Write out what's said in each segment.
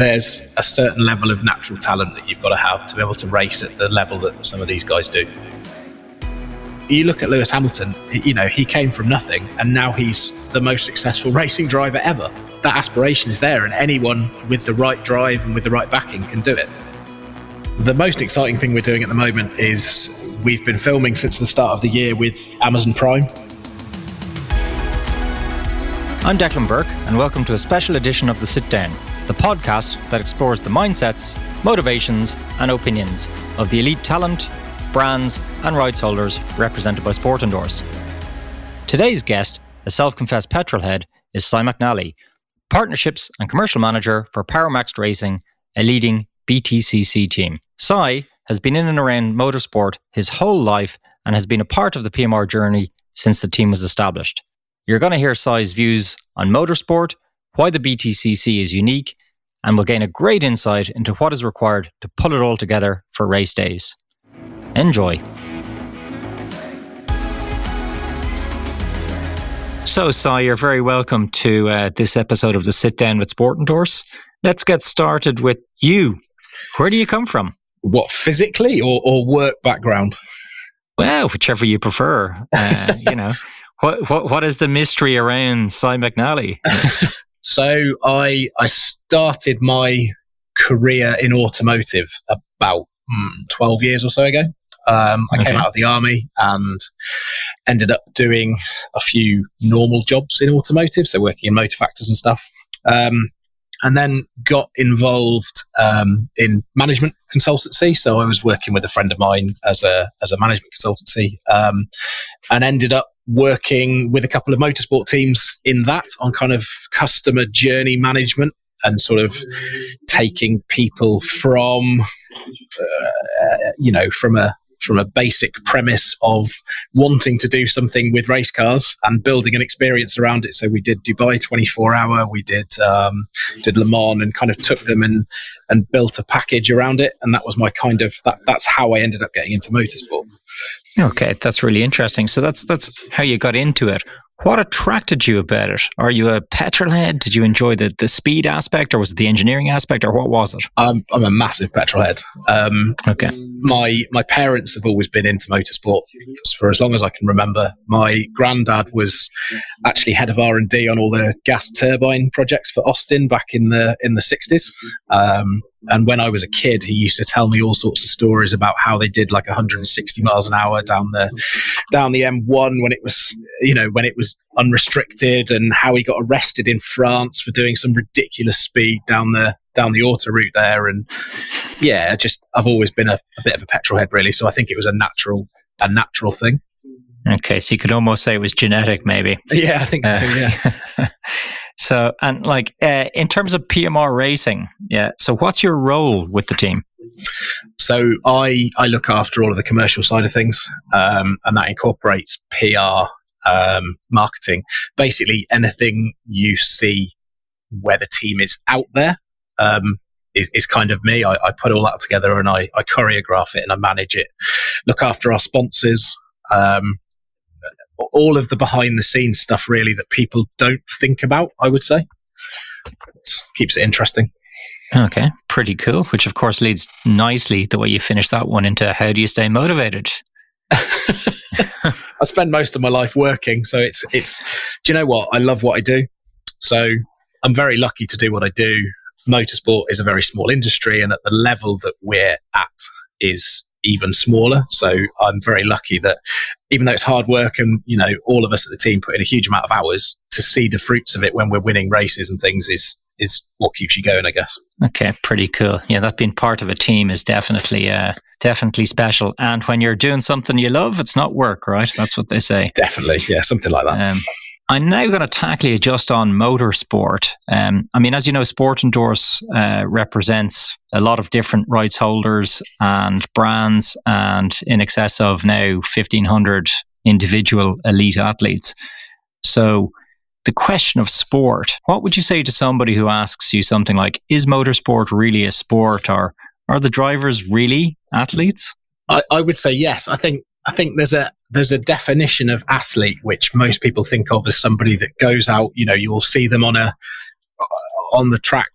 there's a certain level of natural talent that you've got to have to be able to race at the level that some of these guys do. You look at Lewis Hamilton, he came from nothing and now he's the most successful racing driver ever. That aspiration is there, and anyone with the right drive and with the right backing can do it. The most exciting thing we're doing at the moment is we've been filming since the start of the year with Amazon Prime. I'm Declan Burke, and welcome to a special edition of The Sit Down, the podcast that explores the mindsets, motivations and opinions of the elite talent, brands and rights holders represented by Sport Endorse. Today's guest, a self-confessed petrol head, is Cy McNally, Partnerships and Commercial Manager for PowerMax Racing, a leading BTCC team. Cy has been in and around motorsport his whole life and has been a part of the PMR journey since the team was established. You're going to hear Cy's views on motorsport, why the BTCC is unique, and we'll gain a great insight into what is required to pull it all together for race days. Enjoy. So, Cy, you're very welcome to this episode of the Sit Down with Sport Endorse. Let's get started with you. Where do you come from? What, physically or work background? Well, whichever you prefer. What is the mystery around Cy McNally? So I started my career in automotive about 12 years or so ago. I came out of the army and ended up doing a few normal jobs in automotive, so working in motor factors and stuff. And then got involved in management consultancy. So I was working with a friend of mine as a management consultancy, and ended up working with a couple of motorsport teams in that on kind of customer journey management and sort of taking people from from a basic premise of wanting to do something with race cars and building an experience around it. So we did Dubai 24-hour, we did Le Mans, and kind of took them and built a package around it. And that was my kind of, that's how I ended up getting into motorsport. Okay, that's really interesting. So that's how you got into it. What attracted you about it? Are you a petrol head? Did you enjoy the speed aspect, or was it the engineering aspect, or what was it? I'm a massive petrol head. Okay. My parents have always been into motorsport for as long as I can remember. My granddad was actually head of R&D on all the gas turbine projects for Austin back in the 60s. And when I was a kid, he used to tell me all sorts of stories about how they did like 160 miles an hour down the M1 when it was unrestricted, and how he got arrested in France for doing some ridiculous speed down the autoroute there. And yeah, I've always been a bit of a petrol head, really. So I think it was a natural thing. Okay, so you could almost say it was genetic, maybe. Yeah, I think so. Yeah. So, and in terms of PMR racing, so what's your role with the team? So I look after all of the commercial side of things, and that incorporates PR, marketing, basically anything you see where the team is out there, is kind of me. I put all that together and I choreograph it and I manage it, look after our sponsors, all of the behind the scenes stuff really that people don't think about, I would say. It keeps it interesting. Okay, pretty cool. Which of course leads nicely, the way you finish that one, into how do you stay motivated? I spend most of my life working, so it's do you know what? I love what I do. So I'm very lucky to do what I do. Motorsport is a very small industry, and at the level that we're at is even smaller. So I'm very lucky that even though it's hard work and, all of us at the team put in a huge amount of hours, to see the fruits of it when we're winning races and things is what keeps you going, I guess. Okay, pretty cool. Yeah, that being part of a team is definitely special. And when you're doing something you love, it's not work, right? That's what they say. Definitely, yeah, something like that. I'm now going to tackle you just on motorsport. As you know, Sport Endorse represents a lot of different rights holders and brands, and in excess of now 1,500 individual elite athletes. So the question of sport, what would you say to somebody who asks you something like, is motorsport really a sport, or are the drivers really athletes? I would say yes. I think there's a definition of athlete which most people think of as somebody that goes out. You'll see them on on the track,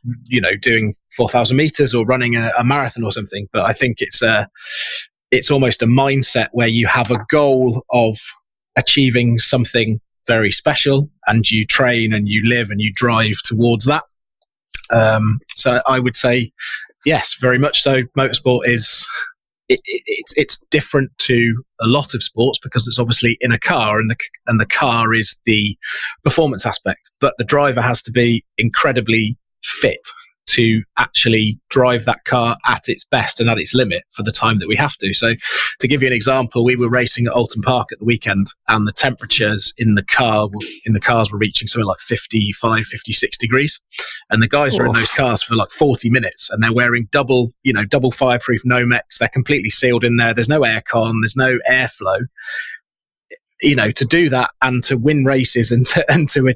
doing 4,000 meters or running a marathon or something. But I think it's almost a mindset where you have a goal of achieving something very special, and you train and you live and you drive towards that. So I would say, yes, very much so. Motorsport is it's different to a lot of sports because it's obviously in a car, and the car is the performance aspect, but the driver has to be incredibly fit to actually drive that car at its best and at its limit for the time that we have to. So to give you an example, we were racing at Alton Park at the weekend, and the temperatures in the cars were reaching something like 55, 56 degrees. And the guys are in those cars for like 40 minutes, and they're wearing double fireproof Nomex. They're completely sealed in there. There's no aircon, there's no airflow. To do that and to win races and to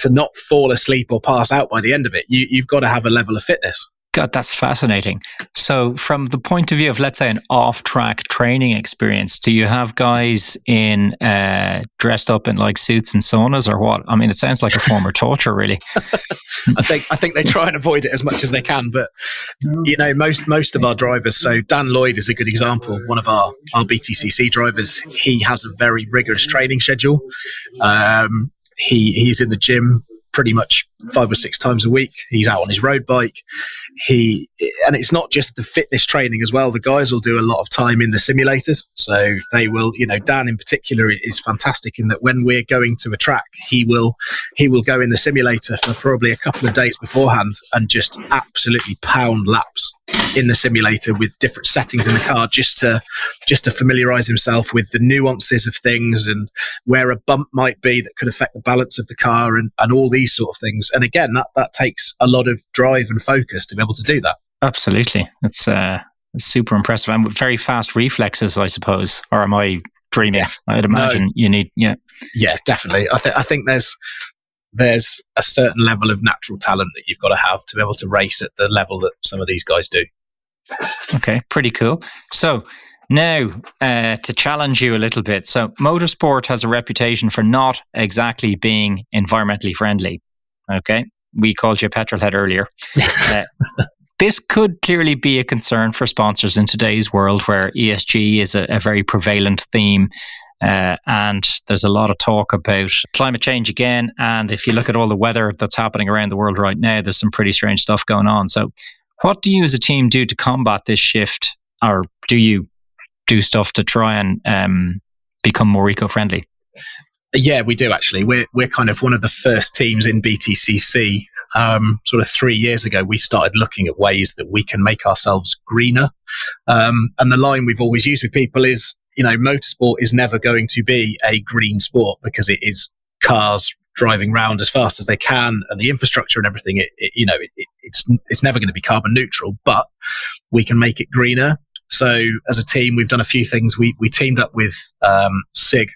not fall asleep or pass out by the end of it, you've got to have a level of fitness. God, that's fascinating. So from the point of view of, let's say, an off-track training experience, do you have guys in dressed up in like suits and saunas or what? I mean, it sounds like a form of torture, really. I think they try and avoid it as much as they can, but most of our drivers. So Dan Lloyd is a good example. One of our BTCC drivers. He has a very rigorous training schedule. He's in the gym pretty much 5 or 6 times a week. He's out on his road bike. And it's not just the fitness training as well. The guys will do a lot of time in the simulators. So they will, Dan in particular is fantastic in that when we're going to a track, he will go in the simulator for probably a couple of days beforehand and just absolutely pound laps in the simulator with different settings in the car just to familiarize himself with the nuances of things and where a bump might be that could affect the balance of the car and all these sort of things. And again, that takes a lot of drive and focus to be able to do that. Absolutely. It's super impressive. And with very fast reflexes, I suppose. Or am I dreaming? Yeah. I'd imagine you need, yeah. Yeah, definitely. I think there's a certain level of natural talent that you've got to have to be able to race at the level that some of these guys do. Okay, pretty cool. So now to challenge you a little bit. So motorsport has a reputation for not exactly being environmentally friendly. Okay, we called you a petrol head earlier. This could clearly be a concern for sponsors in today's world where ESG is a very prevalent theme. And there's a lot of talk about climate change again. And if you look at all the weather that's happening around the world right now, there's some pretty strange stuff going on. So what do you as a team do to combat this shift? Or do you do stuff to try and become more eco-friendly? Yeah, we do actually. We're kind of one of the first teams in BTCC. Sort of 3 years ago, we started looking at ways that we can make ourselves greener. And the line we've always used with people is, motorsport is never going to be a green sport because it is cars driving around as fast as they can, and the infrastructure and everything. It's never going to be carbon neutral, but we can make it greener. So as a team, we've done a few things. We teamed up with SIG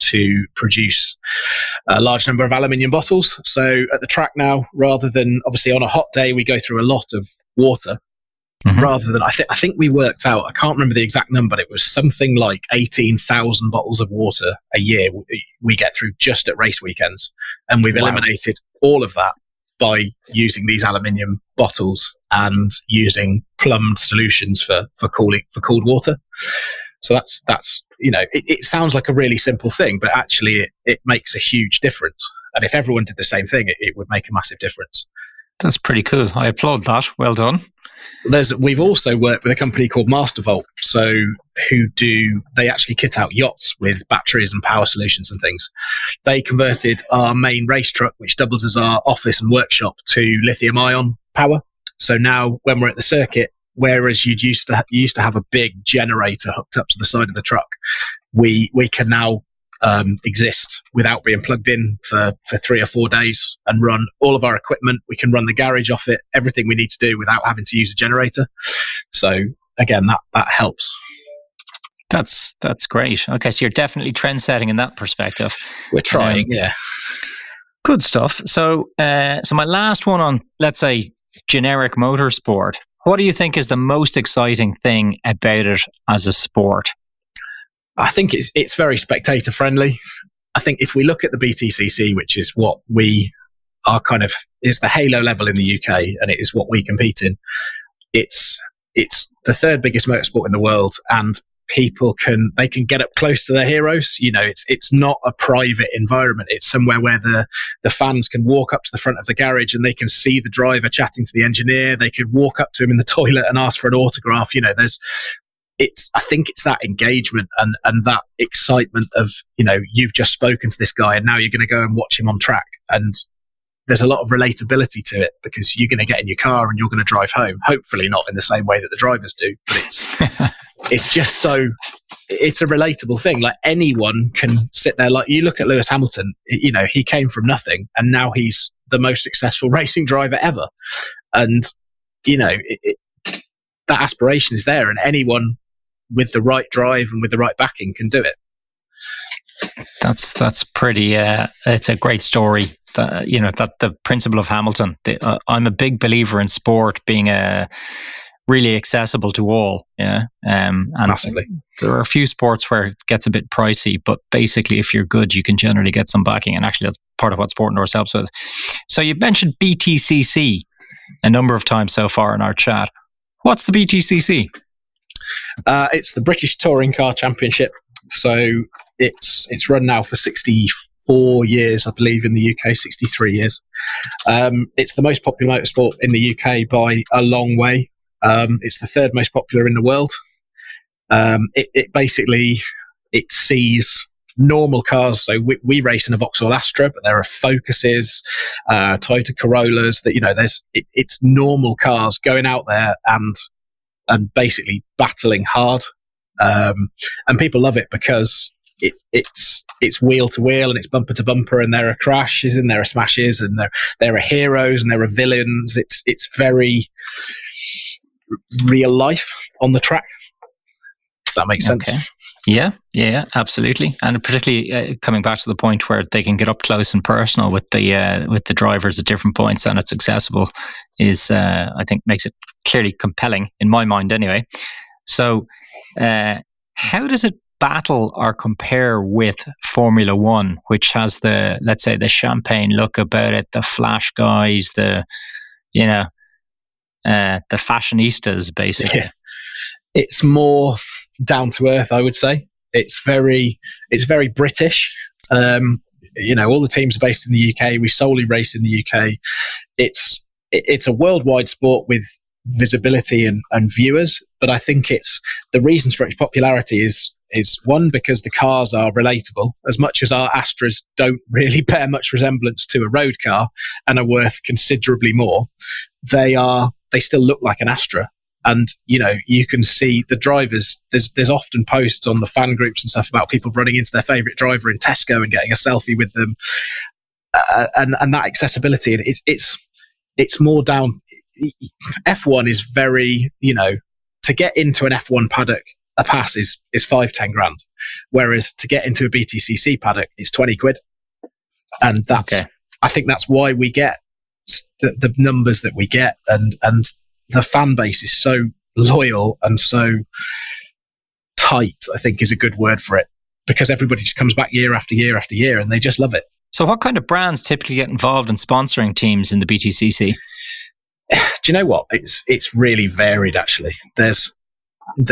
to produce a large number of aluminium bottles. So at the track now, rather than obviously on a hot day, we go through a lot of water. Mm-hmm. Rather than, I think we worked out, I can't remember the exact number, but it was something like 18,000 bottles of water a year we get through just at race weekends. And we've eliminated all of that by using these aluminium bottles and using plumbed solutions for cooled water. So that's it sounds like a really simple thing, but actually it makes a huge difference. And if everyone did the same thing, it would make a massive difference. That's pretty cool. I applaud that. Well done. We've also worked with a company called Mastervolt, they actually kit out yachts with batteries and power solutions and things. They converted our main race truck, which doubles as our office and workshop, to lithium ion power. So now when we're at the circuit, whereas you used to have a big generator hooked up to the side of the truck, we can now exist without being plugged in for 3 or 4 days and run all of our equipment. We can run the garage off it, everything we need to do without having to use a generator. So again, that helps. That's great. Okay, so you're definitely trend setting in that perspective. We're trying, yeah. Good stuff. So my last one on, let's say, generic motorsport. What do you think is the most exciting thing about it as a sport? I think it's very spectator friendly. I think if we look at the BTCC, which is what we kind of is the halo level in the UK, and it is what we compete in. It's the third biggest motorsport in the world, and people can get up close to their heroes. You know, it's not a private environment. It's somewhere where the fans can walk up to the front of the garage and they can see the driver chatting to the engineer. They could walk up to him in the toilet and ask for an autograph. You know, I think it's that engagement and that excitement of, you know, you've just spoken to this guy and now you're going to go and watch him on track. And there's a lot of relatability to it because you're going to get in your car and you're going to drive home. Hopefully not in the same way that the drivers do, but it's just so, it's a relatable thing. Like anyone can sit there. Like you look at Lewis Hamilton, you know, he came from nothing and now he's the most successful racing driver ever. And, you know, that aspiration is there, and anyone with the right drive and with the right backing can do it. That's pretty, it's a great story. You know, that the principle of Hamilton. I'm a big believer in sport being really accessible to all. Yeah, and massively. There are a few sports where it gets a bit pricey, but basically, if you're good, you can generally get some backing. And actually, that's part of what Sport North helps with. So you've mentioned BTCC a number of times so far in our chat. What's the BTCC? It's the British Touring Car Championship. So it's run now for 64 years, I believe, in the UK, 63 years. It's the most popular motorsport in the UK by a long way. It's the third most popular in the world. It basically sees normal cars. So we race in a Vauxhall Astra, but there are Focuses, Toyota Corollas. That, you know, it's normal cars going out there and basically battling hard. And people love it because it's wheel to wheel and it's bumper to bumper, and there are crashes and there are smashes and there are heroes and there are villains. It's very real life on the track, if that makes sense. Okay. Yeah, absolutely. And particularly coming back to the point where they can get up close and personal with the drivers at different points, and it's accessible, is I think makes it clearly compelling in my mind anyway. So how does it battle or compare with Formula One, which has the, let's say, the champagne look about it, the flash guys, the fashionistas, basically? Yeah. It's more down to earth, I would say. It's very British. You know, all the teams are based in the UK. We solely race in the UK. It's a worldwide sport with visibility and viewers, but I think it's the reasons for its popularity is one, because the cars are relatable. As much as our Astras don't really bear much resemblance to a road car and are worth considerably more, they still look like an Astra. And, you know, you can see the drivers. There's often posts on the fan groups and stuff about people running into their favourite driver in Tesco and getting a selfie with them, and that accessibility. And it's more down. F1 is very, you know, to get into an F1 paddock, a pass is 5-10 grand, whereas to get into a BTCC paddock is 20 quid, and that's okay. I think that's why we get the numbers that we get, and the fan base is so loyal and so tight, I think is a good word for it, because everybody just comes back year after year after year and they just love it. So what kind of brands typically get involved in sponsoring teams in the BTCC? Do you know what? It's really varied, actually. There's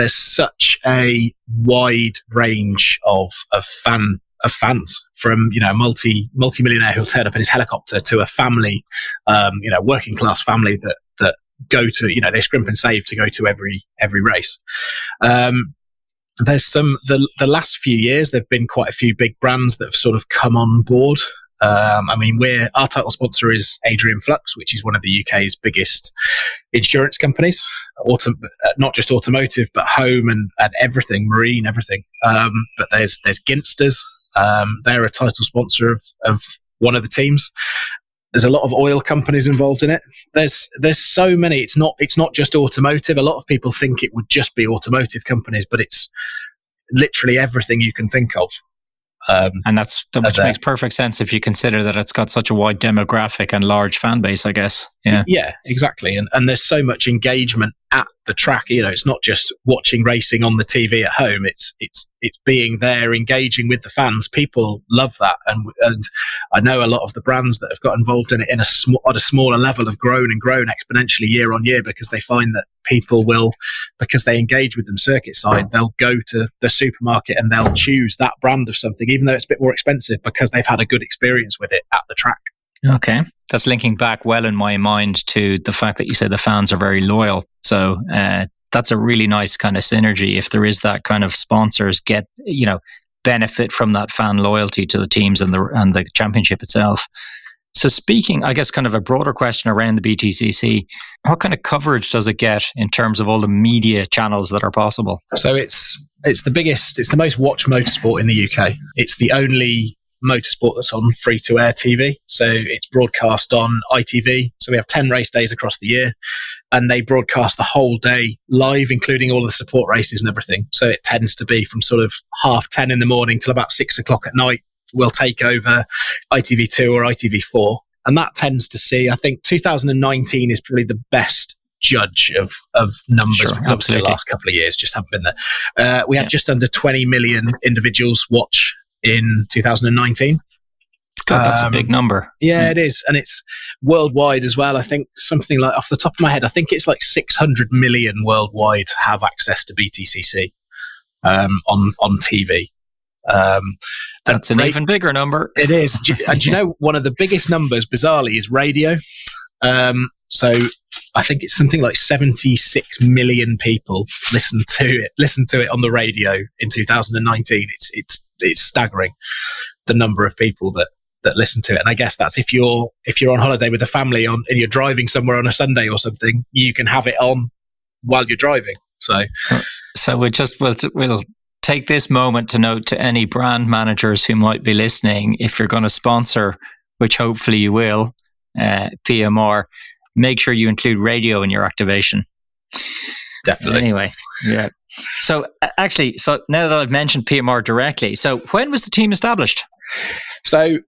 such a wide range of fans, from, you know, a multi-millionaire who'll turn up in his helicopter to a family, you know, working class family that go to, you know, they scrimp and save to go to every race. There's the last few years there've been quite a few big brands that have sort of come on board. I mean, our title sponsor is Adrian Flux, which is one of the UK's biggest insurance companies, not just automotive, but home and everything, marine, everything. But there's Ginsters. They're a title sponsor of one of the teams. There's a lot of oil companies involved in it. There's so many. It's not just automotive. A lot of people think it would just be automotive companies, but it's literally everything you can think of. And which makes perfect sense if you consider that it's got such a wide demographic and large fan base, I guess. Yeah, exactly. And there's so much engagement at the track. It's not just watching racing on the TV at home. It's being there, engaging with the fans. People love that, and I know a lot of the brands that have got involved in it at a smaller level have grown exponentially year on year, because they find that people will, because they engage with them circuit side, they'll go to the supermarket and they'll choose that brand of something, even though it's a bit more expensive, because they've had a good experience with it at the track. Okay. That's linking back well in my mind to the fact that you said the fans are very loyal. So that's a really nice kind of synergy. If there is that kind of sponsors get, benefit from that fan loyalty to the teams and the championship itself. So speaking, I guess, kind of a broader question around the BTCC, what kind of coverage does it get in terms of all the media channels that are possible? So it's the most watched motorsport in the UK. It's the only motorsport that's on free-to-air TV. So it's broadcast on ITV. So we have 10 race days across the year, and they broadcast the whole day live, including all the support races and everything. So it tends to be from sort of 10:30 in the morning till about 6 o'clock at night. We'll take over ITV2 or ITV4. And that tends to see, I think 2019 is probably the best judge of numbers. Sure, absolutely. The last couple of years just haven't been there. We had just under 20 million individuals watch in 2019. God, that's a big number. Yeah, it is. And it's worldwide as well. I think something like, off the top of my head, I think it's like 600 million worldwide have access to BTCC on TV. That's an even bigger number. It is. And do you know, one of the biggest numbers, bizarrely, is radio. So I think it's something like 76 million people listen to it on the radio in 2019. It's staggering, the number of people that listen to it. And I guess that's if you're on holiday with a family and you're driving somewhere on a Sunday or something, you can have it on while you're driving. So we'll take this moment to note to any brand managers who might be listening, if you're going to sponsor, which hopefully you will, PMR, make sure you include radio in your activation. Definitely. Anyway, yeah. So now that I've mentioned PMR directly, so when was the team established? So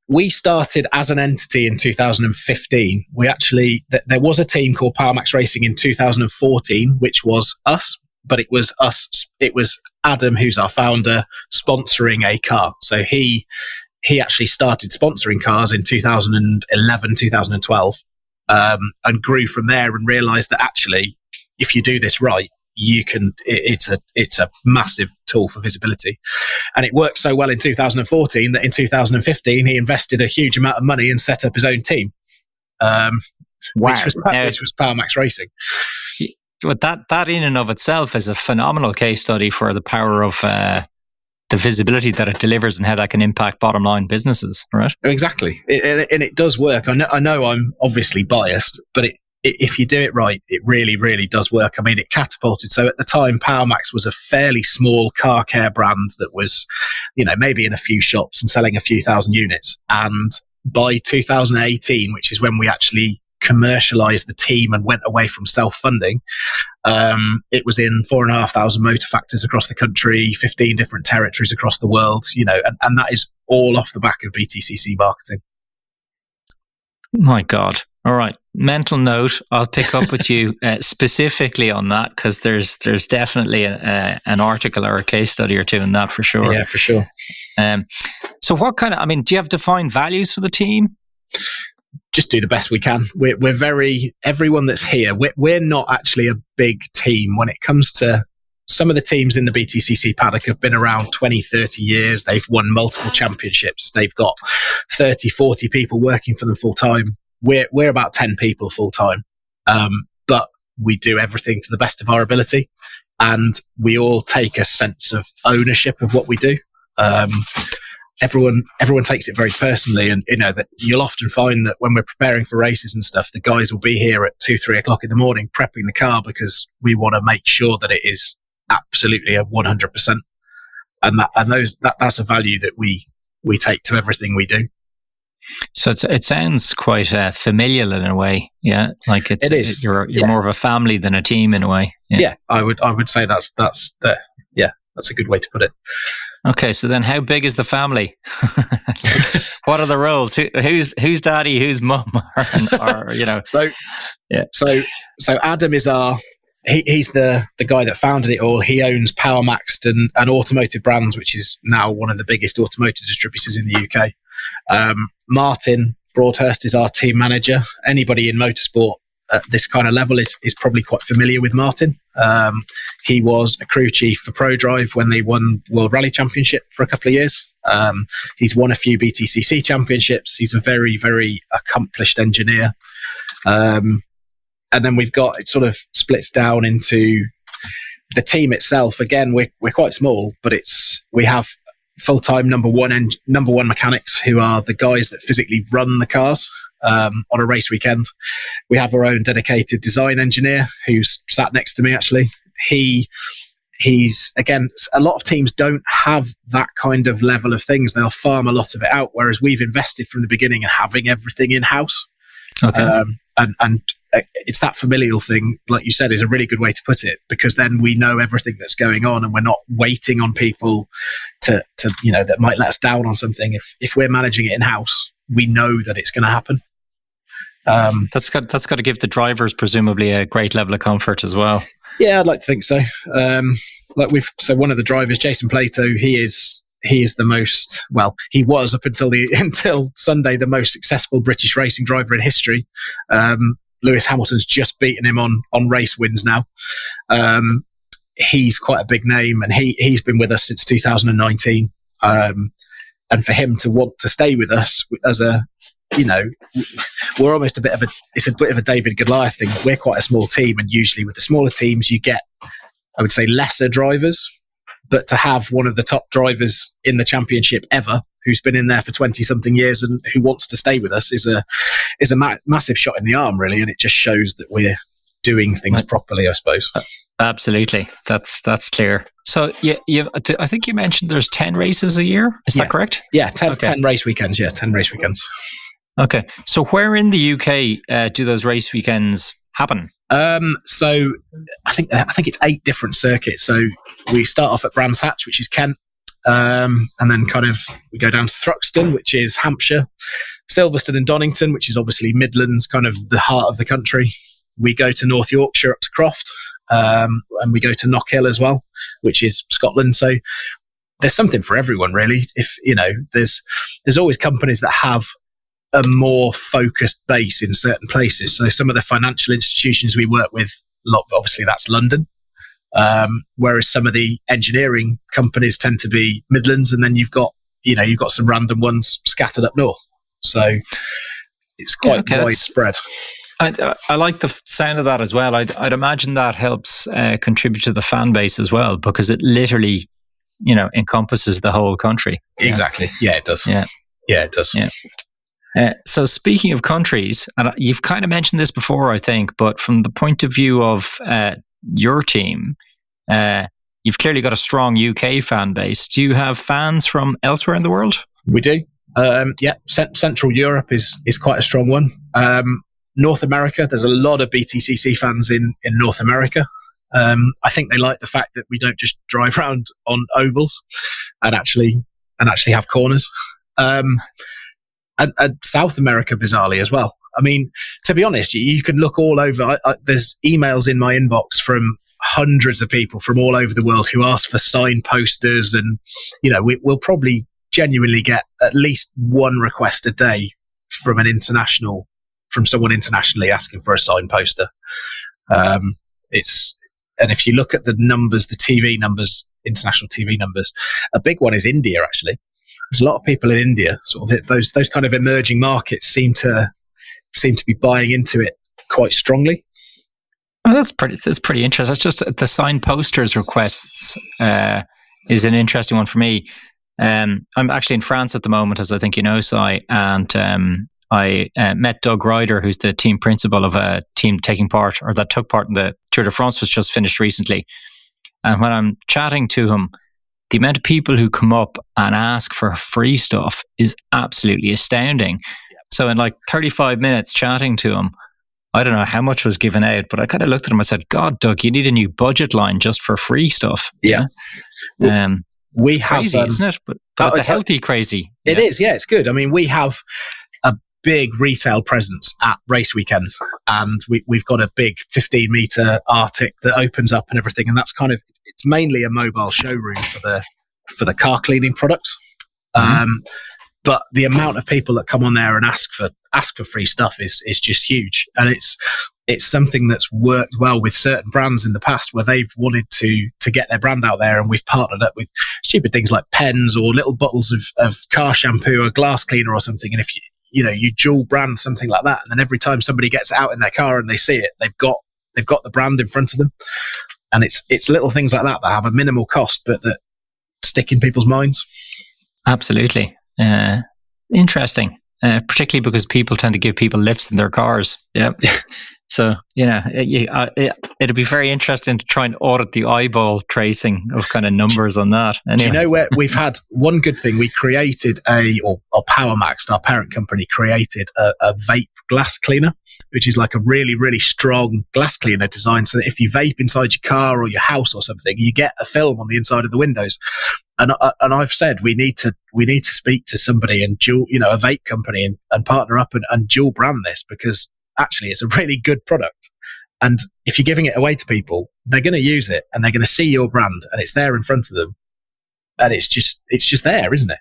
we started as an entity in 2015. We actually, there was a team called Power Max Racing in 2014, which was us, but it was Adam, who's our founder, sponsoring a car. So he actually started sponsoring cars in 2011, 2012, and grew from there and realized that actually, if you do this right, it's a massive tool for visibility. And it worked so well in 2014 that in 2015 he invested a huge amount of money and set up his own team, which was Power Max Racing. But that in and of itself is a phenomenal case study for the power of the visibility that it delivers and how that can impact bottom line businesses, right? Exactly. And it does work. I know I'm obviously biased, but if you do it right, it really, really does work. I mean, it catapulted. So at the time, Power Max was a fairly small car care brand that was, maybe in a few shops and selling a few thousand units. And by 2018, which is when we actually commercialized the team and went away from self-funding, it was in 4,500 motor factors across the country, 15 different territories across the world, and that is all off the back of BTCC marketing. My God. All right. Mental note. I'll pick up with you specifically on that, because there's definitely an article or a case study or two in that for sure. Yeah, for sure. So what do you have defined values for the team? Just do the best we can. We're very, everyone that's here, we're not actually a big team when it comes to some of the teams in the BTCC paddock have been around 20, 30 years. They've won multiple championships. They've got 30, 40 people working for them full time. We're about 10 people full time. But we do everything to the best of our ability. And we all take a sense of ownership of what we do. Everyone takes it very personally, and that you'll often find that when we're preparing for races and stuff, the guys will be here at 2-3 o'clock in the morning prepping the car, because we want to make sure that it is absolutely a 100%, and that's a value that we take to everything we do. So it sounds quite familial in a way, yeah. Like it is. You're more of a family than a team in a way. Yeah, I would say that's a good way to put it. Okay, so then how big is the family? What are the roles? Who's daddy? Who's mum? So Adam is our he's the guy that founded it all. He owns PowerMax and Automotive Brands, which is now one of the biggest automotive distributors in the UK. Martin Broadhurst is our team manager. Anybody in motorsport at this kind of level is probably quite familiar with Martin. He was a crew chief for ProDrive when they won World Rally Championship for a couple of years. He's won a few BTCC championships. He's a very, very accomplished engineer. And then we've got, it sort of splits down into the team itself. Again, we're quite small, but we have full-time number one mechanics who are the guys that physically run the cars on a race weekend. We have our own dedicated design engineer who's sat next to me, actually. He's, again, a lot of teams don't have that kind of level of things. They'll farm a lot of it out, whereas we've invested from the beginning in having everything in-house. Okay. And it's that familial thing, like you said, is a really good way to put it, because then we know everything that's going on and we're not waiting on people to that might let us down on something. If we're managing it in-house, we know that it's going to happen. That's got to give the drivers presumably a great level of comfort as well. Yeah, I'd like to think so. So one of the drivers, Jason Plato, he is the most, well, he was up until Sunday the most successful British racing driver in history. Lewis Hamilton's just beaten him on race wins now. He's quite a big name, and he's been with us since 2019. And for him to want to stay with us as we're almost it's a bit of a David Goliath thing. We're quite a small team, and usually with the smaller teams, you get, I would say, lesser drivers. But to have one of the top drivers in the championship ever, who's been in there for 20-something years and who wants to stay with us, is a massive shot in the arm, really. And it just shows that we're doing things properly, I suppose. Absolutely. That's clear. So I think you mentioned there's 10 races a year. Is that correct? Yeah, 10 race weekends. Yeah, 10 race weekends. Okay. So where in the UK do those race weekends happen? So I think it's 8 different circuits. So we start off at Brands Hatch, which is Kent, and then kind of we go down to Thruxton, which is Hampshire, Silverstone and Donington, which is obviously Midlands, kind of the heart of the country. We go to North Yorkshire up to Croft, and we go to Knockhill as well, which is Scotland. So there's something for everyone, really. If there's always companies that have a more focused base in certain places. So some of the financial institutions we work with, obviously that's London, whereas some of the engineering companies tend to be Midlands, and then you've got some random ones scattered up north. So it's quite widespread. I like the sound of that as well. I'd imagine that helps contribute to the fan base as well, because it literally, encompasses the whole country. Exactly. Yeah, it does. Yeah, it does. Yeah. So speaking of countries, and you've kind of mentioned this before, I think, but from the point of view of your team, you've clearly got a strong UK fan base. Do you have fans from elsewhere in the world? We do. Central Europe is quite a strong one. North America, there's a lot of BTCC fans in North America. I think they like the fact that we don't just drive around on ovals and actually have corners. And South America, bizarrely, as well. I mean, to be honest, you can look all over. There's emails in my inbox from hundreds of people from all over the world who ask for signed posters, and we'll probably genuinely get at least one request a day from someone internationally asking for a signed poster. And if you look at the numbers, the TV numbers, international TV numbers, a big one is India, actually. There's a lot of people in India, sort of those kind of emerging markets seem to be buying into it quite strongly. Oh, that's pretty interesting. It's just the signed posters requests is an interesting one for me. I'm actually in France at the moment, as I think you know, Si, and I met Doug Ryder, who's the team principal of a team that took part in the Tour de France, was just finished recently. And when I'm chatting to him, the amount of people who come up and ask for free stuff is absolutely astounding. Yeah. So in like 35 minutes chatting to him, I don't know how much was given out, but I kind of looked at him and said, God, Doug, you need a new budget line just for free stuff. Yeah. We have crazy, isn't it? But it's a healthy crazy. It is, yeah, it's good. I mean, we have big retail presence at race weekends, and we've got a big 15-meter Arctic that opens up and everything, and that's kind of, it's mainly a mobile showroom for the car cleaning products. But the amount of people that come on there and ask for free stuff is just huge, and it's something that's worked well with certain brands in the past where they've wanted to get their brand out there, and we've partnered up with stupid things like pens or little bottles of car shampoo or glass cleaner or something. And if you dual brand something like that, and then every time somebody gets out in their car and they see it, they've got the brand in front of them, and it's little things like that have a minimal cost but that stick in people's minds. Absolutely. Interesting. Particularly because people tend to give people lifts in their cars. Yeah. So, it'd be very interesting to try and audit the eyeball tracing of kind of numbers on that. Anyway. Do you know where we've had one good thing? We created or PowerMax, our parent company, created a vape glass cleaner, which is like a really, really strong glass cleaner designed so that if you vape inside your car or your house or something, you get a film on the inside of the windows. And I've said we need to speak to somebody and a vape company and partner up and dual brand this, because actually it's a really good product. And if you're giving it away to people, they're going to use it and they're going to see your brand and it's there in front of them. And it's just there, isn't it?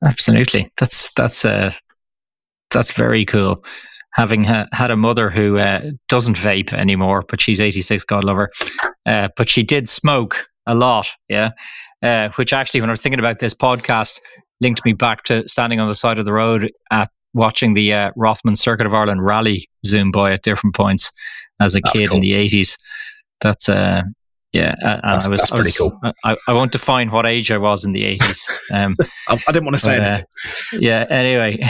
Absolutely. That's very cool. Having had a mother who doesn't vape anymore, but she's 86, God love her. But she did smoke a lot, yeah. Which actually, when I was thinking about this podcast, linked me back to standing on the side of the road at watching the Rothman Circuit of Ireland rally zoom by at different points as a kid. Cool. In the 80s. That's that's pretty cool. I won't define what age I was in the 80s. I didn't want to say anything. Yeah. Anyway.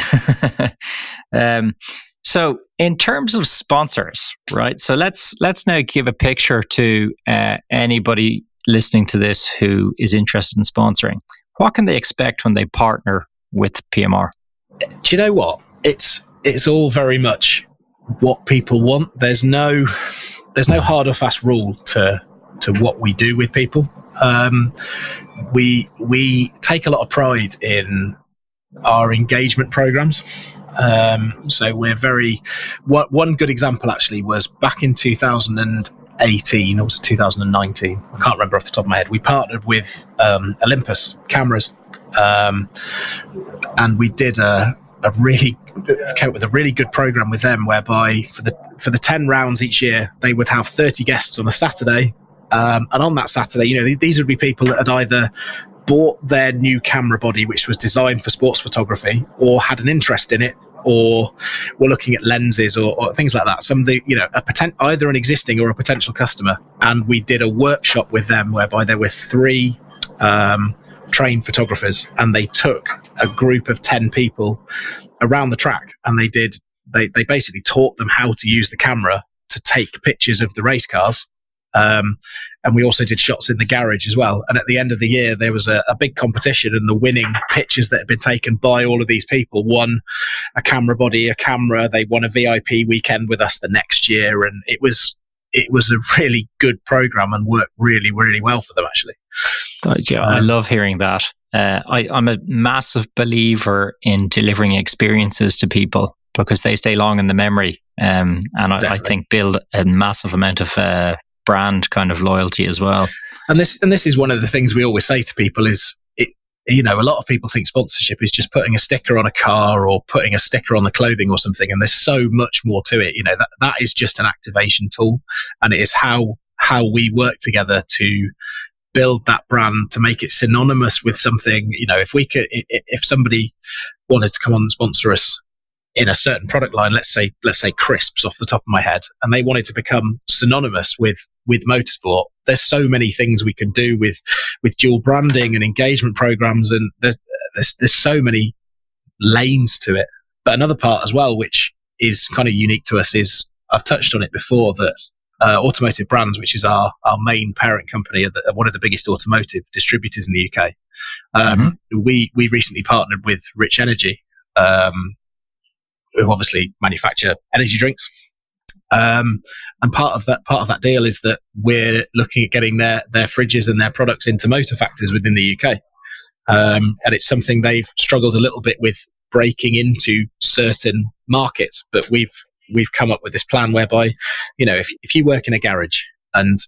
So in terms of sponsors, right? So let's now give a picture to anybody listening to this who is interested in sponsoring. What can they expect when they partner with PMR? Do you know what? It's all very much what people want. There's no hard or fast rule to what we do with people. We take a lot of pride in our engagement programs. So we're one good example actually was back in 2018 or was it 2019? I can't remember off the top of my head. We partnered with Olympus cameras, and we did came up with a really good program with them, whereby for the 10 rounds each year, they would have 30 guests on a Saturday, and on that Saturday, these would be people that had either bought their new camera body, which was designed for sports photography, or had an interest in it, or were looking at lenses or things like that. Somebody, either an existing or a potential customer. And we did a workshop with them whereby there were 3 trained photographers, and they took a group of 10 people around the track, and they basically taught them how to use the camera to take pictures of the race cars. And we also did shots in the garage as well. And at the end of the year, there was a big competition, and the winning pictures that had been taken by all of these people won a camera body, a camera. They won a VIP weekend with us the next year. And it was a really good program and worked really, really well for them, actually. Yeah, I love hearing that. I'm a massive believer in delivering experiences to people because they stay long in the memory. And I think build a massive amount of brand kind of loyalty as well. And this is one of the things we always say to people is, a lot of people think sponsorship is just putting a sticker on a car or putting a sticker on the clothing or something, and there's so much more to it. That is just an activation tool, and it is how we work together to build that brand, to make it synonymous with something. If somebody wanted to come on and sponsor us in a certain product line, let's say crisps off the top of my head, and they wanted to become synonymous with motorsport, there's so many things we can do with dual branding and engagement programs, and there's so many lanes to it. But another part as well, which is kind of unique to us, is I've touched on it before, that Automotive Brands, which is our main parent company, are one of the biggest automotive distributors in the UK. We recently partnered with Rich Energy, who obviously manufacture energy drinks. And part of that deal is that we're looking at getting their fridges and their products into motor factors within the UK. And it's something they've struggled a little bit with breaking into certain markets, but we've come up with this plan whereby, if you work in a garage and,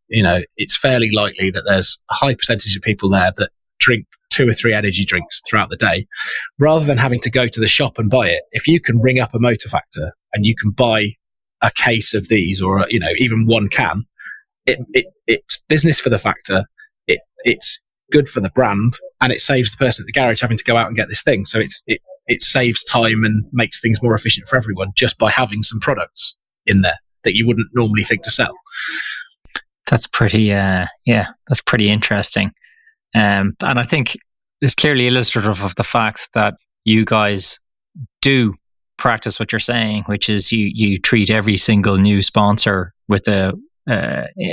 it's fairly likely that there's a high percentage of people there that drink 2 or 3 energy drinks throughout the day, rather than having to go to the shop and buy it. If you can ring up a Motor Factor and you can buy a case of these, or even one can, it's business for the factor. It's good for the brand, and it saves the person at the garage having to go out and get this thing. So it saves time and makes things more efficient for everyone just by having some products in there that you wouldn't normally think to sell. That's pretty, that's pretty interesting. And I think it's clearly illustrative of the fact that you guys do practice what you're saying, which is you treat every single new sponsor with a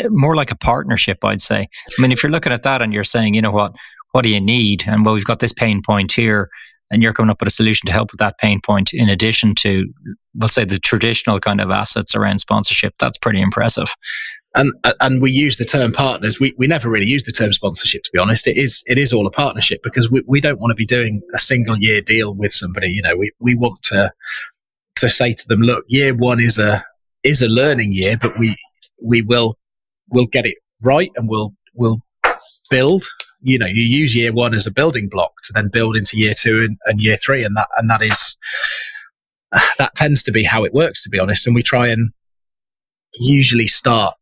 more like a partnership, I'd say. I mean, if you're looking at that and you're saying, you know what do you need? And well, we've got this pain point here, and you're coming up with a solution to help with that pain point in addition to, we'll say, the traditional kind of assets around sponsorship. That's pretty impressive. And we use the term partners. We never really use the term sponsorship, to be honest. It is all a partnership, because we don't want to be doing a single year deal with somebody. We want to say to them, look, year one is a learning year, but we'll get it right, and we'll build. You use year one as a building block to then build into year 2 and year 3, and that tends to be how it works, to be honest. And we try and usually start.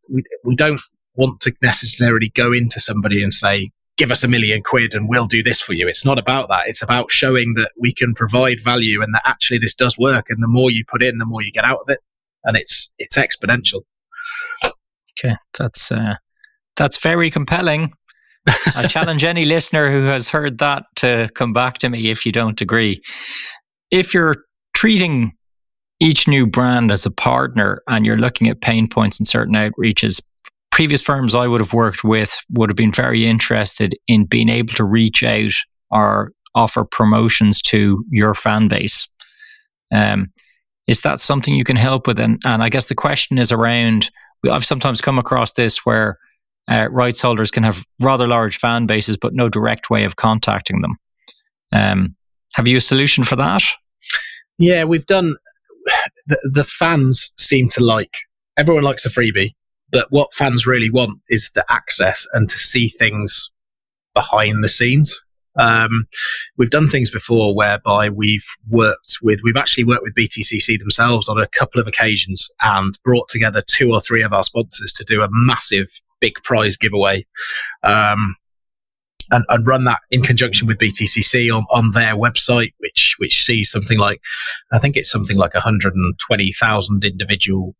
We don't want to necessarily go into somebody and say, give us £1 million and we'll do this for you. It's not about that. It's about showing that we can provide value and that actually this does work. And the more you put in, the more you get out of it, and it's exponential. Okay, that's very compelling. I challenge any listener who has heard that to come back to me if you don't agree. If you're treating each new brand as a partner and you're looking at pain points in certain outreaches, previous firms I would have worked with would have been very interested in being able to reach out or offer promotions to your fan base. Is that something you can help with? And I guess the question is around, I've sometimes come across this where rights holders can have rather large fan bases but no direct way of contacting them. Have you a solution for that? Yeah, we've done. The fans seem to everyone likes a freebie, but what fans really want is the access and to see things behind the scenes. We've done things before whereby we've actually worked with BTCC themselves on a couple of occasions and brought together 2 or 3 of our sponsors to do a massive big prize giveaway, and run that in conjunction with BTCC on their website, which sees something like, I think it's something like 120,000 individual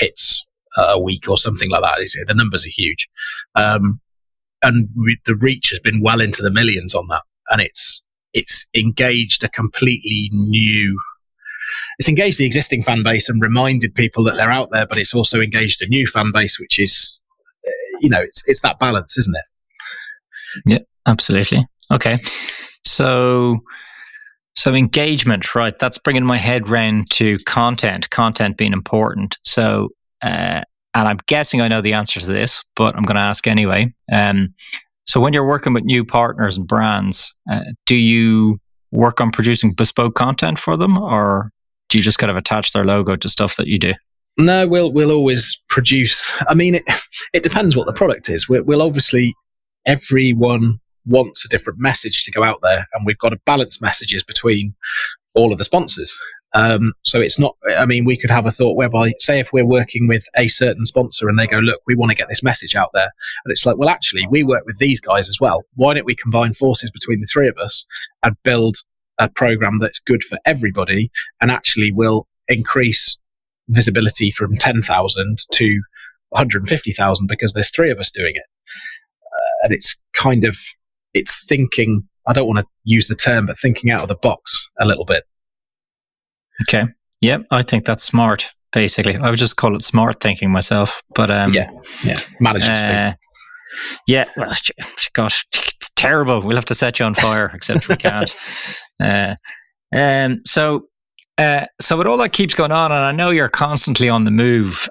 hits a week or something like that. The numbers are huge. And the reach has been well into the millions on that. And it's engaged a completely new, it's engaged the existing fan base and reminded people that they're out there, but it's also engaged a new fan base, which is, it's that balance, isn't it? Yeah, absolutely. Okay. So engagement, right? That's bringing my head round to content being important. So, and I'm guessing I know the answer to this, but I'm going to ask anyway. So when you're working with new partners and brands, do you work on producing bespoke content for them, or do you just kind of attach their logo to stuff that you do? No, we'll always produce. I mean, it depends what the product is. We'll obviously, everyone wants a different message to go out there, and we've got to balance messages between all of the sponsors. So it's not, I mean, we could have a thought whereby, say, if we're working with a certain sponsor and they go, look, we want to get this message out there. And it's like, well, actually, we work with these guys as well. Why don't we combine forces between the 3 of us and build a program that's good for everybody and actually will increase visibility from 10,000 to 150,000 because there's 3 of us doing it. And it's kind of, it's thinking, I don't want to use the term, but thinking out of the box a little bit. Okay. Yep. I think that's smart, basically. I would just call it smart thinking myself. But yeah. Management speak. Yeah. Well, gosh, it's terrible. We'll have to set you on fire, except we can't. So with all that keeps going on, and I know you're constantly on the move,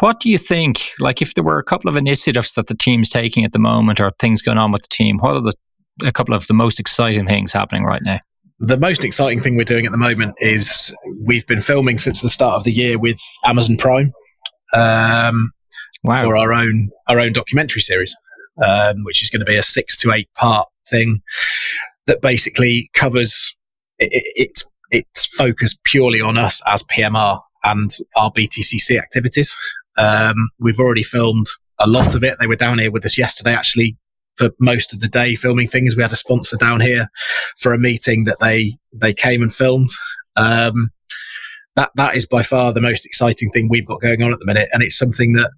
what do you think, like if there were a couple of initiatives that the team's taking at the moment or things going on with the team, what are a couple of the most exciting things happening right now? the most exciting thing we're doing at the moment is we've been filming since the start of the year with Amazon Prime for our own documentary series, which is going to be a 6 to 8 part thing that basically covers it's focused purely on us as PMR and our BTCC activities. We've already filmed a lot of it. They were down here with us yesterday, actually, for most of the day filming things. We had a sponsor down here for a meeting that they came and filmed. That is by far the most exciting thing we've got going on at the minute. And it's something that,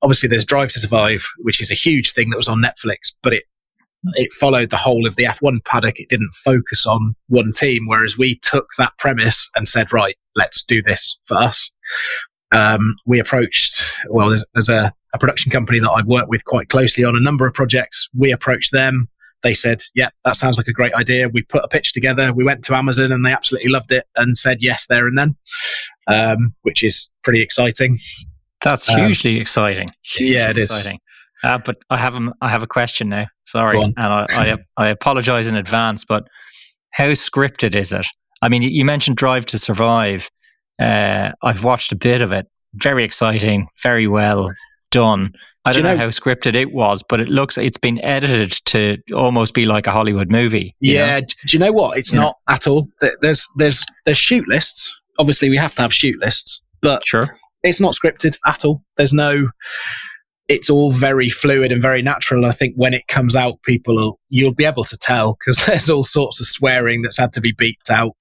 obviously, there's Drive to Survive, which is a huge thing that was on Netflix, but it followed the whole of the F1 paddock. It didn't focus on one team, whereas we took that premise and said, right, let's do this for us. We approached, there's a production company that I've worked with quite closely on a number of projects. We approached them. They said, yeah, that sounds like a great idea. We put a pitch together. We went to Amazon and they absolutely loved it and said yes there and then, which is pretty exciting. That's hugely exciting. Yeah, it exciting. But I have a question now. Sorry, and I apologize in advance. But how scripted is it? I mean, you mentioned Drive to Survive. I've watched a bit of it. Very exciting. Very well done. I don't know how scripted it was, but it looks it's been edited to almost be like a Hollywood movie. Yeah. Do you know what? It's not at all. There's shoot lists. Obviously, we have to have shoot lists, but sure, it's not scripted at all. It's all very fluid and very natural. And I think when it comes out, you'll be able to tell because there's all sorts of swearing that's had to be beeped out.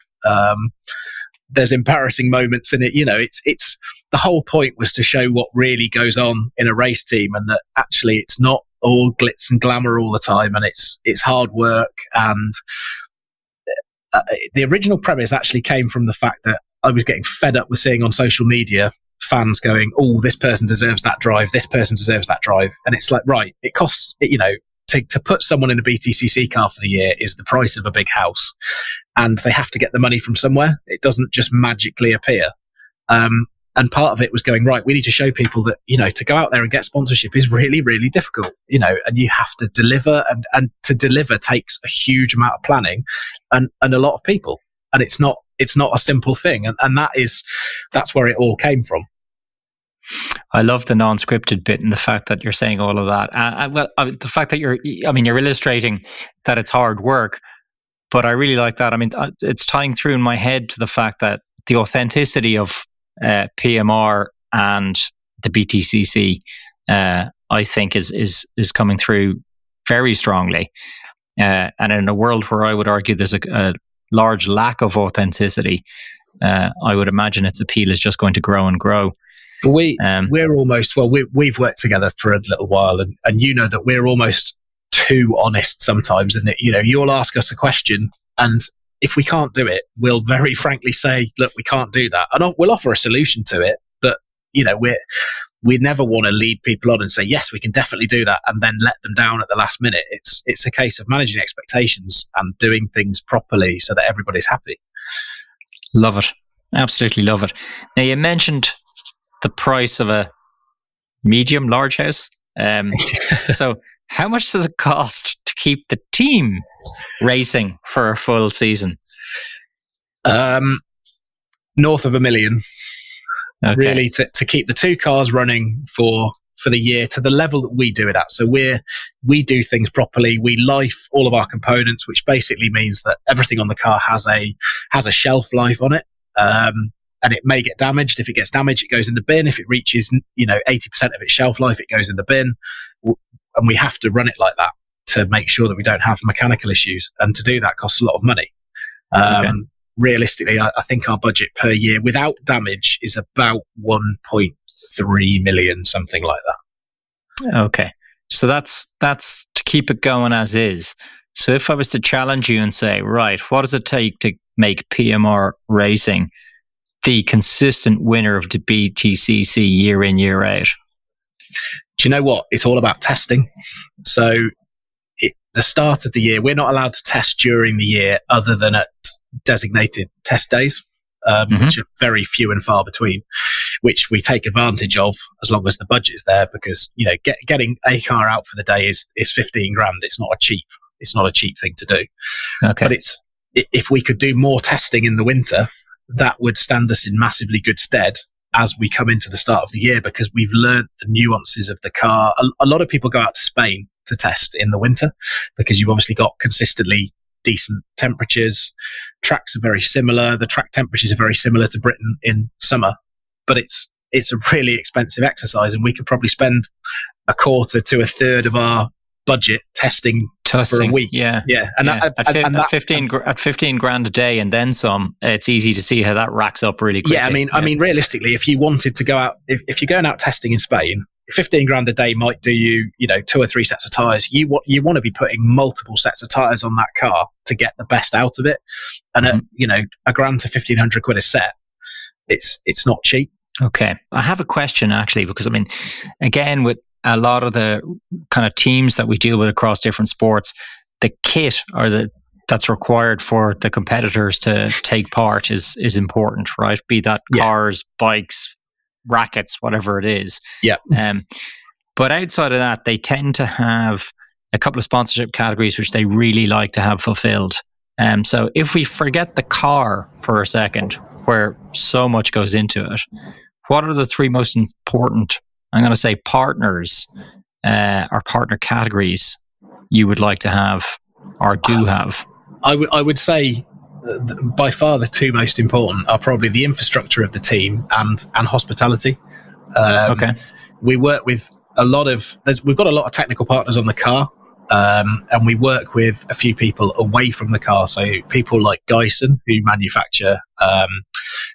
There's embarrassing moments in it. It's the whole point was to show what really goes on in a race team, and that actually it's not all glitz and glamour all the time, and it's hard work. And the original premise actually came from the fact that I was getting fed up with seeing on social media fans going, oh, this person deserves that drive, this person deserves that drive. And it's like, right, it costs, to put someone in a BTCC car for the year is the price of a big house. And they have to get the money from somewhere. It doesn't just magically appear. And part of it was going, right, we need to show people that, to go out there and get sponsorship is really, really difficult, and you have to deliver, and to deliver takes a huge amount of planning and a lot of people. And it's not a simple thing. And that's where it all came from. I love the non-scripted bit and the fact that you're saying all of that. The fact that you're illustrating that it's hard work, but I really like that. I mean, it's tying through in my head to the fact that the authenticity of PMR and the BTCC, I think is coming through very strongly. And in a world where I would argue there's a large lack of authenticity, I would imagine its appeal is just going to grow and grow. We're almost, we've worked together for a little while, and that we're almost too honest sometimes, and that you'll ask us a question, and if we can't do it, we'll very frankly say, look, we can't do that, and we'll offer a solution to it. But we never want to lead people on and say, yes, we can definitely do that, and then let them down at the last minute. It's a case of managing expectations and doing things properly so that everybody's happy. Love it. Absolutely love it. Now, you mentioned the price of a medium large house. So how much does it cost to keep the team racing for a full season? North of $1 million. Okay. Really, to keep the two cars running for the year to the level that we do it at. So we do things properly. We life all of our components, which basically means that everything on the car has a shelf life on it. And it may get damaged. If it gets damaged, it goes in the bin. If it reaches, 80% of its shelf life, it goes in the bin. And we have to run it like that to make sure that we don't have mechanical issues. And to do that costs a lot of money. Realistically, I think our budget per year without damage is about 1.3 million, something like that. Okay. So that's to keep it going as is. So if I was to challenge you and say, right, what does it take to make PMR racing the consistent winner of the BTCC year in, year out? Do you know what? It's all about testing. So the start of the year, we're not allowed to test during the year other than at designated test days, which are very few and far between, which we take advantage of as long as the budget's there, because getting a car out for the day is $15,000. It's not a cheap thing to do. Okay. But if we could do more testing in the winter, that would stand us in massively good stead as we come into the start of the year, because we've learned the nuances of the car. A lot of people go out to Spain to test in the winter because you've obviously got consistently decent temperatures. Tracks are very similar. The track temperatures are very similar to Britain in summer, but it's a really expensive exercise, and we could probably spend a quarter to a third of our budget testing for a week. Yeah. And at 15 grand a day and then some, it's easy to see how that racks up really quickly. Yeah, I mean, realistically, if you wanted to go out, if you're going out testing in Spain, 15 grand a day might do you, 2 or 3 sets of tyres. You want to be putting multiple sets of tyres on that car to get the best out of it. And at, £1,000 to 1,500 quid a set, it's not cheap. Okay. I have a question actually, because I mean, again, with a lot of the kind of teams that we deal with across different sports, the kit that's required for the competitors to take part is important, right? Be that cars, bikes, rackets, whatever it is. Yeah. But outside of that, they tend to have a couple of sponsorship categories which they really like to have fulfilled. So if we forget the car for a second, where so much goes into it, what are the 3 most important, I'm going to say, partners or partner categories you would like to have or do have? I would say by far the 2 most important are probably the infrastructure of the team and hospitality. Okay. We work with we've got a lot of technical partners on the car, and we work with a few people away from the car. So people like Geisen, who manufacture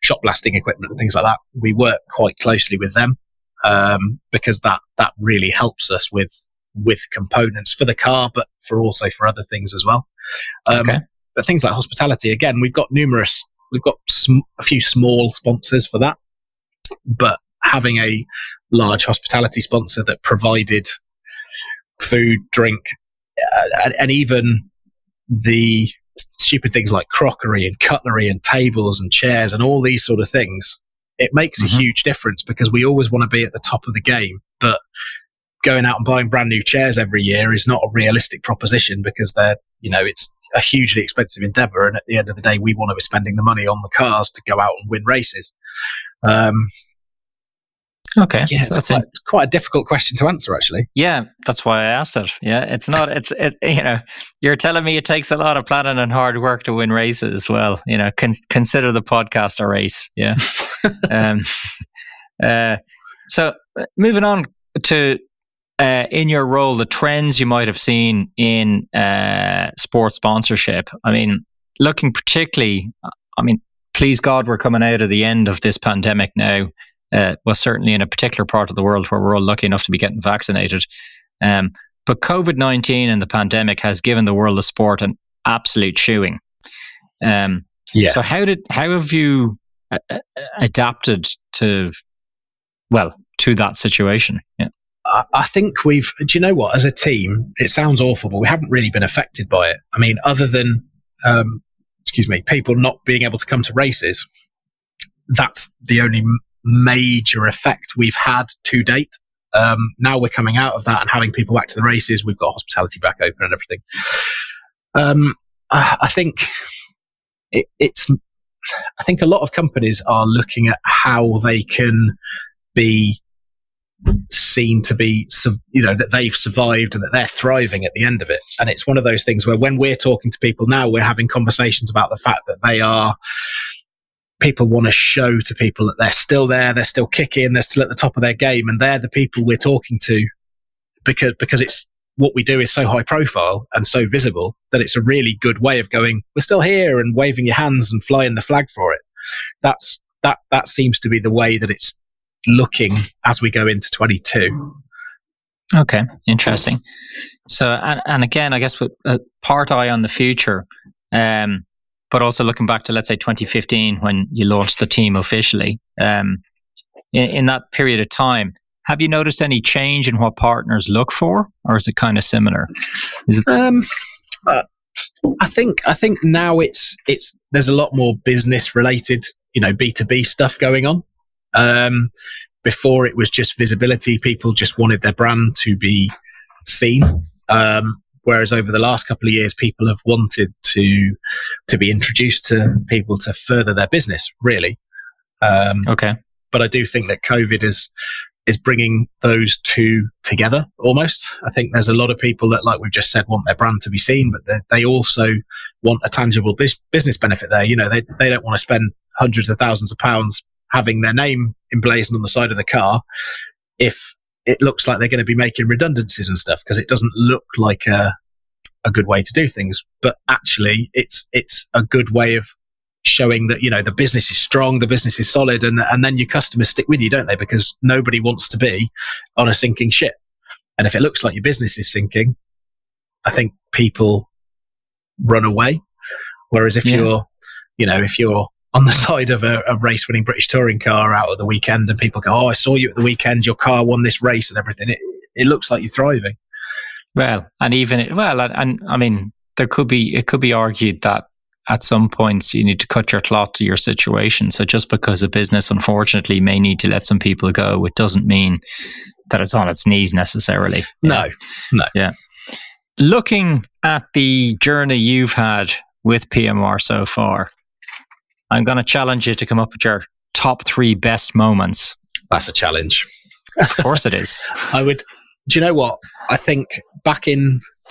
shot blasting equipment and things like that. We work quite closely with them because that really helps us with components for the car, but also for other things as well. Okay. But things like hospitality, again, we've got a few small sponsors for that, but having a large hospitality sponsor that provided food, drink, and even the stupid things like crockery and cutlery and tables and chairs and all these sort of things, it makes a huge difference, because we always want to be at the top of the game. But going out and buying brand new chairs every year is not a realistic proposition, because they're, it's a hugely expensive endeavor. And at the end of the day, we want to be spending the money on the cars to go out and win races. Okay. Yeah, it's quite a difficult question to answer, actually. Yeah, that's why I asked it. Yeah, it's not, you're telling me it takes a lot of planning and hard work to win races. Well, consider the podcast a race. Yeah. So moving on to, in your role, the trends you might have seen in sports sponsorship. I mean, looking particularly, please God, we're coming out of the end of this pandemic now. Well, certainly in a particular part of the world where we're all lucky enough to be getting vaccinated. But COVID-19 and the pandemic has given the world of sport an absolute shoeing. So how have you adapted to that situation? Yeah. I think do you know what, as a team, it sounds awful, but we haven't really been affected by it. I mean, other than, people not being able to come to races, that's the only major effect we've had to date. Now we're coming out of that and having people back to the races. We've got hospitality back open and everything. I think I think a lot of companies are looking at how they can be seen to be, that they've survived and that they're thriving at the end of it. And it's one of those things where when we're talking to people now, we're having conversations about the fact that people want to show to people that they're still there, they're still kicking, they're still at the top of their game, and they're the people we're talking to because it's what we do is so high profile and so visible that it's a really good way of going, we're still here, and waving your hands and flying the flag for it. That seems to be the way that it's looking as we go into 22. Okay, interesting. So, and again, I guess with a part eye on the future, but also looking back to, let's say, 2015 when you launched the team officially. In that period of time, have you noticed any change in what partners look for, or is it kind of similar? I think now it's there's a lot more business related, B2B stuff going on. Before it was just visibility. People just wanted their brand to be seen. Whereas over the last couple of years, people have wanted to be introduced to people to further their business, really. Okay. But I do think that COVID is bringing those two together almost. I think there's a lot of people that, like we've just said, want their brand to be seen, but they also want a tangible business benefit there. You know, they don't want to spend hundreds of thousands of pounds having their name emblazoned on the side of the car if it looks like they're going to be making redundancies and stuff, because it doesn't look like a good way to do things. But actually, it's a good way of showing that, you know, the business is strong, the business is solid, and then your customers stick with you, don't they? Because nobody wants to be on a sinking ship. And if it looks like your business is sinking, I think people run away. Whereas if you're on the side of a race-winning British touring car out at the weekend, and people go, "Oh, I saw you at the weekend. Your car won this race and everything." It looks like you're thriving. Well, and I mean, it could be argued that at some points you need to cut your cloth to your situation. So just because a business, unfortunately, may need to let some people go, it doesn't mean that it's on its knees necessarily. No. Yeah. Looking at the journey you've had with PMR so far, I'm going to challenge you to come up with your top 3 best moments. That's a challenge. Of course it is. Do you know what? I think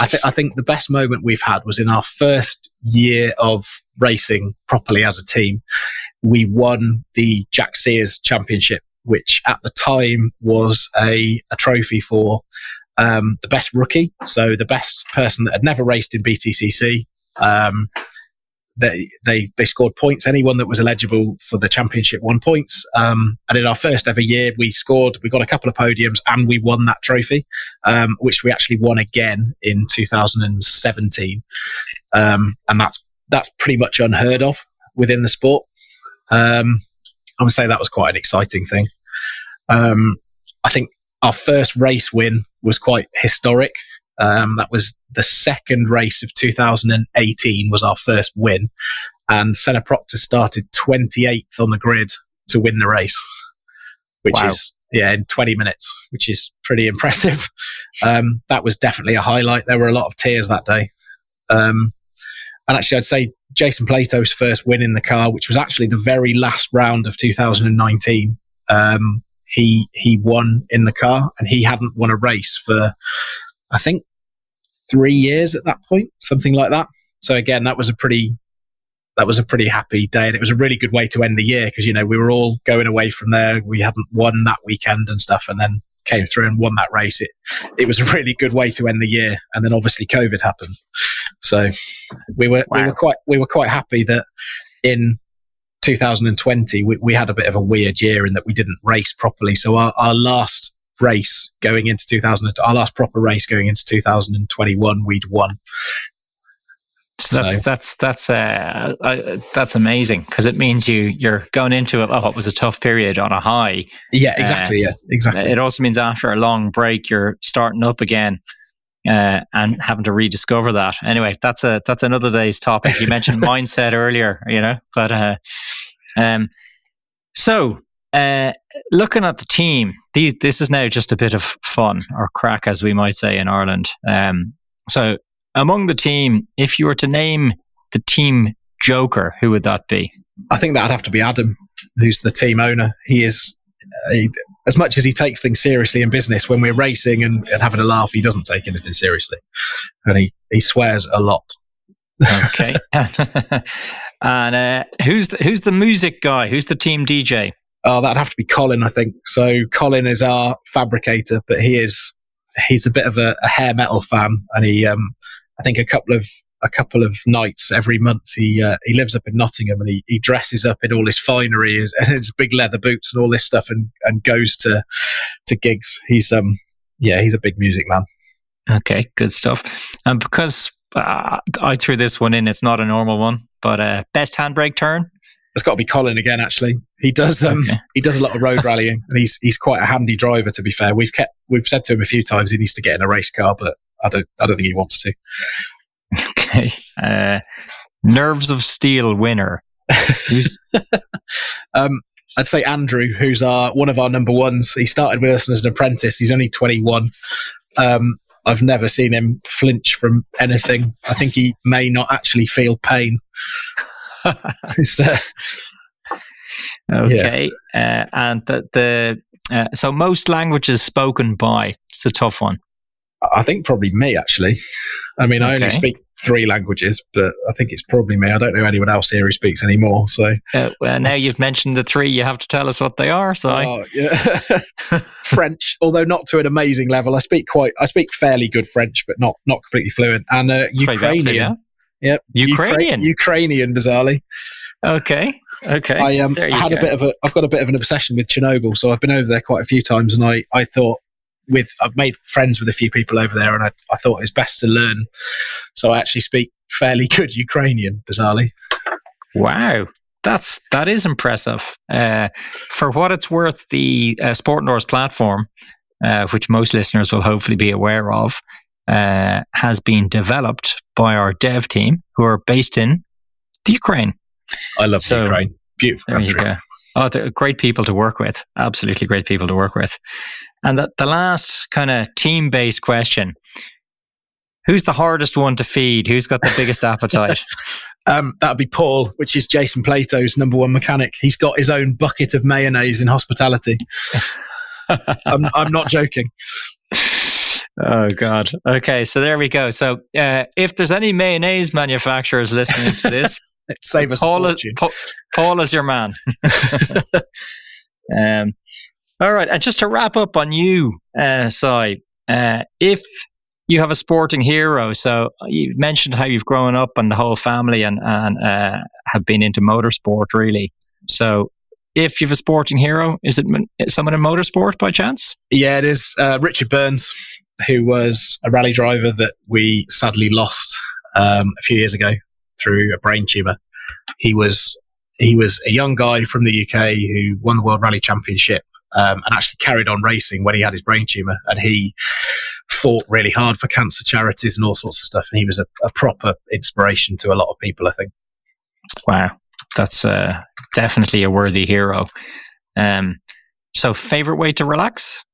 I think the best moment we've had was in our first year of racing properly as a team. We won the Jack Sears Championship, which at the time was a trophy for the best rookie. So the best person that had never raced in BTCC. They scored points. Anyone that was eligible for the championship won points. And in our first ever year, we got a couple of podiums and we won that trophy, which we actually won again in 2017. And that's pretty much unheard of within the sport. I would say that was quite an exciting thing. I think our first race win was quite historic. That was the second race of 2018 was our first win, and Senna Proctor started 28th on the grid to win the race, which is in 20 minutes, which is pretty impressive. That was definitely a highlight. There were a lot of tears that day. And actually, I'd say Jason Plato's first win in the car, which was actually the very last round of 2019. He won in the car, and he hadn't won a race for, I think, 3 years at that point, something like that. So again, that was a pretty happy day, and it was a really good way to end the year because, you know, we were all going away from there. We hadn't won that weekend and stuff, and then came through and won that race. It was a really good way to end the year, and then obviously COVID happened. So we were quite happy that in 2020 we had a bit of a weird year in that we didn't race properly. So our last race going into our last proper race going into 2021, we'd won. So that's amazing, because it means you're going into what was a tough period on a high. Yeah, exactly. It also means after a long break, you're starting up again and having to rediscover that. Anyway, that's another day's topic. You mentioned mindset earlier, you know, but looking at the team, this is now just a bit of fun or crack, as we might say in Ireland. So among the team, if you were to name the team joker, who would that be? I think that'd have to be Adam, who's the team owner. He is, as much as he takes things seriously in business, when we're racing and having a laugh, he doesn't take anything seriously. And he swears a lot. Okay. And who's the music guy? Who's the team DJ? Oh, that'd have to be Colin, I think. So Colin is our fabricator, but he's a bit of a hair metal fan, and he, I think a couple of nights every month he lives up in Nottingham, and he dresses up in all his finery and his big leather boots and all this stuff, and goes to gigs. He's a big music man. Okay, good stuff. And because I threw this one in, it's not a normal one, but best handbrake turn. It's got to be Colin again. Actually, he does a lot of road rallying, and he's quite a handy driver. To be fair, we've said to him a few times he needs to get in a race car, but I don't think he wants to. Okay, Nerves of Steel winner. I'd say Andrew, who's one of our number ones. He started with us as an apprentice. He's only 21. I've never seen him flinch from anything. I think he may not actually feel pain. Okay. And so most languages spoken by, it's a tough one. I think probably me, actually. I mean, I only speak 3 languages, but I think it's probably me. I don't know anyone else here who speaks any more. So, well, now you've mentioned the 3, you have to tell us what they are. So, French, although not to an amazing level. I speak fairly good French, but not completely fluent. And Ukrainian. Yep, Ukrainian, bizarrely. Okay. I've got a bit of an obsession with Chernobyl, so I've been over there quite a few times, and I thought I've made friends with a few people over there, and I thought it's best to learn. So I actually speak fairly good Ukrainian, bizarrely. Wow. That is impressive. For what it's worth, the Sport Norse platform, which most listeners will hopefully be aware of, has been developed by our dev team, who are based in the Ukraine. I love Ukraine. Beautiful country. There you go. Oh, they're great people to work with. Absolutely great people to work with. And the last kind of team-based question: who's the hardest one to feed? Who's got the biggest appetite? That'd be Paul, which is Jason Plato's number 1 mechanic. He's got his own bucket of mayonnaise in hospitality. I'm not joking. Oh, God. Okay, so there we go. So if there's any mayonnaise manufacturers listening to this, save us Paul a fortune. Paul is your man. All right, and just to wrap up on you, Si, if you have a sporting hero, so you've mentioned how you've grown up and the whole family and have been into motorsport, really. So if you have a sporting hero, is it someone in motorsport by chance? Yeah, it is. Richard Burns, who was a rally driver that we sadly lost a few years ago through a brain tumour. He was a young guy from the UK who won the World Rally Championship and actually carried on racing when he had his brain tumour, and he fought really hard for cancer charities and all sorts of stuff, and he was a proper inspiration to a lot of people, I think. Wow, that's definitely a worthy hero. So favourite way to relax?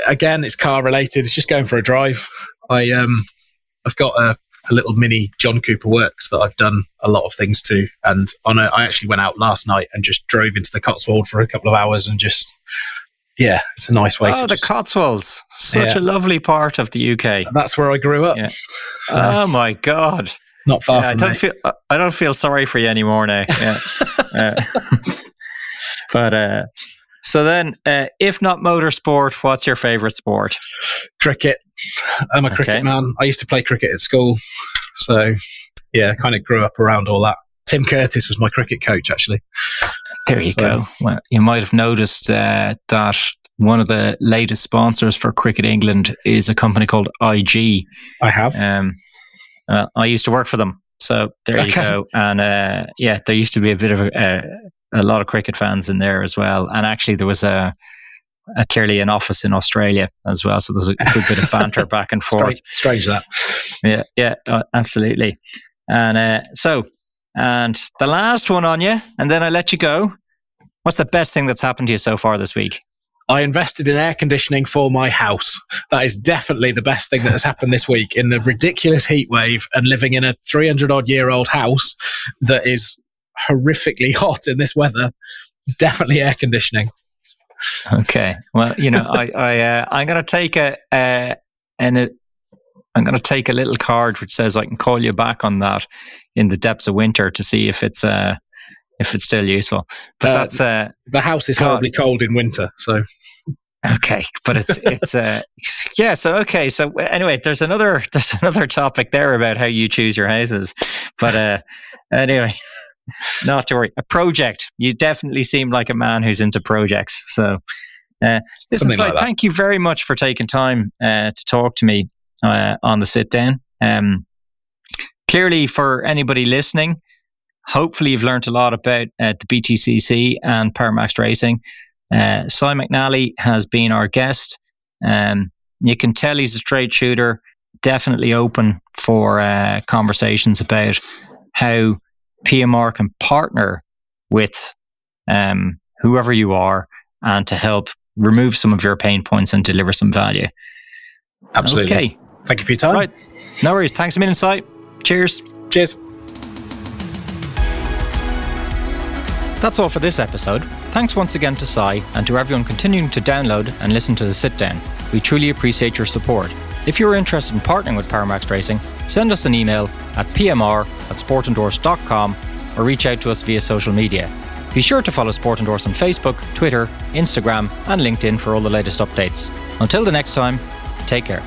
Again, it's car related. It's just going for a drive. I've got a little mini John Cooper Works that I've done a lot of things to, and I actually went out last night and just drove into the Cotswold for a couple of hours and just, it's a nice way to the Cotswolds, such a lovely part of the UK. That's where I grew up. Yeah. So, oh my God. Not far from me. I don't feel sorry for you anymore now. Yeah. But so then, if not motorsport, what's your favourite sport? Cricket. I'm a cricket man. I used to play cricket at school. So, kind of grew up around all that. Tim Curtis was my cricket coach, actually. There you go. Well, you might have noticed that one of the latest sponsors for Cricket England is a company called IG. I have. I used to work for them. So there you go. And there used to be a bit of a lot of cricket fans in there as well. And actually there was clearly an office in Australia as well. So there's a good bit of banter back and forth. Strange that. Yeah, absolutely. And and the last one on you, and then I let you go. What's the best thing that's happened to you so far this week? I invested in air conditioning for my house. That is definitely the best thing that has happened this week. In the ridiculous heat wave and living in a 300-odd-year-old house that is horrifically hot in this weather, definitely air conditioning. Okay. Well, I'm going to take I'm going to take a little card which says I can call you back on that in the depths of winter to see if it's still useful. But that's the house is horribly cold in winter, so okay. But it's So okay. So anyway, there's another topic there about how you choose your houses. But anyway, not to worry. A project. You definitely seem like a man who's into projects. So listen, like thank you very much for taking time to talk to me on the sit down. Clearly, for anybody listening, hopefully you've learned a lot about the BTCC and Powermax Racing. Si McNally has been our guest. You can tell he's a straight shooter, definitely open for conversations about how PMR can partner with whoever you are and to help remove some of your pain points and deliver some value. Absolutely. Okay. Thank you for your time. Right. No worries. Thanks a million, Si. Cheers. Cheers. That's all for this episode. Thanks once again to Si and to everyone continuing to download and listen to the Sit Down. We truly appreciate your support. If you're interested in partnering with PowerMax Racing, send us an email at pmr@sportendorse.com or reach out to us via social media. Be sure to follow Sport Endorse on Facebook, Twitter, Instagram and LinkedIn for all the latest updates. Until the next time, take care.